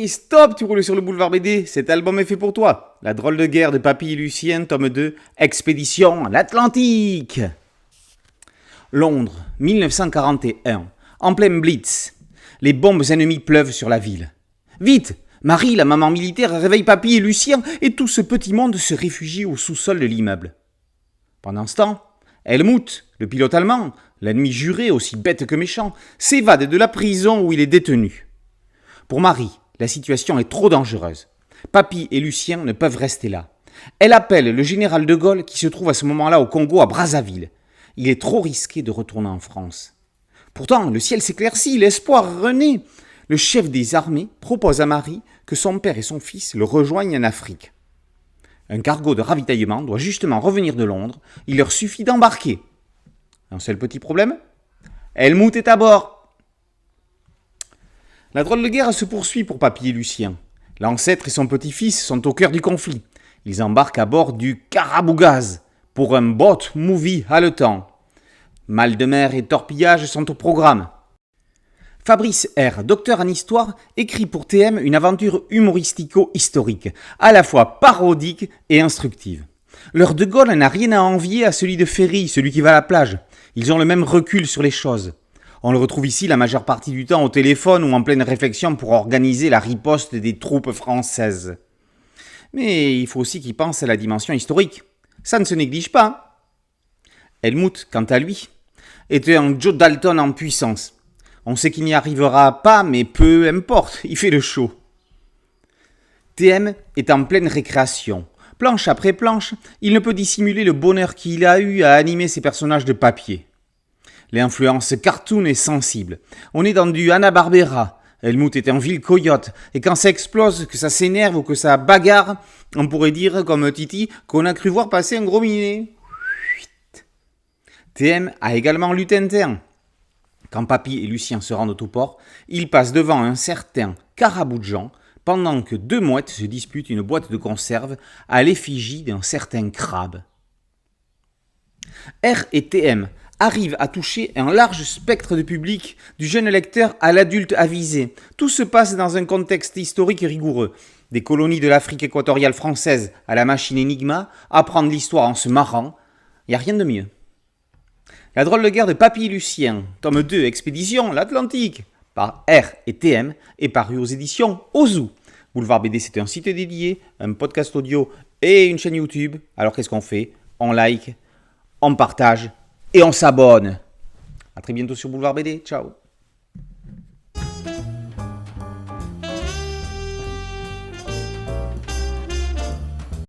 Hé, stop, tu roules sur le boulevard BD, cet album est fait pour toi. La drôle de guerre de Papy et Lucien, tome 2, Expédition l'Atlantique. Londres, 1941, en plein blitz. Les bombes ennemies pleuvent sur la ville. Vite, Marie, la maman militaire, réveille Papy et Lucien et tout ce petit monde se réfugie au sous-sol de l'immeuble. Pendant ce temps, Helmut, le pilote allemand, l'ennemi juré aussi bête que méchant, s'évade de la prison où il est détenu. Pour Marie, la situation est trop dangereuse. Papy et Lucien ne peuvent rester là. Elle appelle le général de Gaulle qui se trouve à ce moment-là au Congo à Brazzaville. Il est trop risqué de retourner en France. Pourtant, le ciel s'éclaircit, l'espoir renaît. Le chef des armées propose à Marie que son père et son fils le rejoignent en Afrique. Un cargo de ravitaillement doit justement revenir de Londres. Il leur suffit d'embarquer. Un seul petit problème ? Helmut est à bord. La drôle de guerre se poursuit pour Papy et Lucien. L'ancêtre et son petit-fils sont au cœur du conflit. Ils embarquent à bord du Carabougaz pour un boat movie haletant. Mal de mer et torpillage sont au programme. Fabrice R., docteur en histoire, écrit pour TM une aventure humoristico-historique, à la fois parodique et instructive. Leur de Gaulle n'a rien à envier à celui de Ferry, celui qui va à la plage. Ils ont le même recul sur les choses. On le retrouve ici la majeure partie du temps au téléphone ou en pleine réflexion pour organiser la riposte des troupes françaises. Mais il faut aussi qu'il pense à la dimension historique. Ça ne se néglige pas. Helmut, quant à lui, était un Joe Dalton en puissance. On sait qu'il n'y arrivera pas, mais peu importe, il fait le show. TM est en pleine récréation. Planche après planche, il ne peut dissimuler le bonheur qu'il a eu à animer ses personnages de papier. L'influence cartoon est sensible. On est dans du Hanna-Barbera. Helmut est un vil coyote, et quand ça explose, que ça s'énerve ou que ça bagarre, on pourrait dire, comme Titi, qu'on a cru voir passer un gros minet. TM a également lu Tintin. Quand Papy et Lucien se rendent au port, ils passent devant un certain Caraboudjan, pendant que deux mouettes se disputent une boîte de conserve à l'effigie d'un certain crabe. R et TM arrivent à toucher un large spectre de public, du jeune lecteur à l'adulte avisé. Tout se passe dans un contexte historique rigoureux. Des colonies de l'Afrique équatoriale française à la machine Enigma, apprendre l'histoire en se marrant, il n'y a rien de mieux. La drôle de guerre de Papy et Lucien, tome 2, Expédition l'Atlantique, par R et TM, est paru aux éditions Ozu. Boulevard BD, c'est un site dédié, un podcast audio et une chaîne YouTube. Alors qu'est-ce qu'on fait ? On like, on partage et on s'abonne. A très bientôt sur Boulevard BD. Ciao.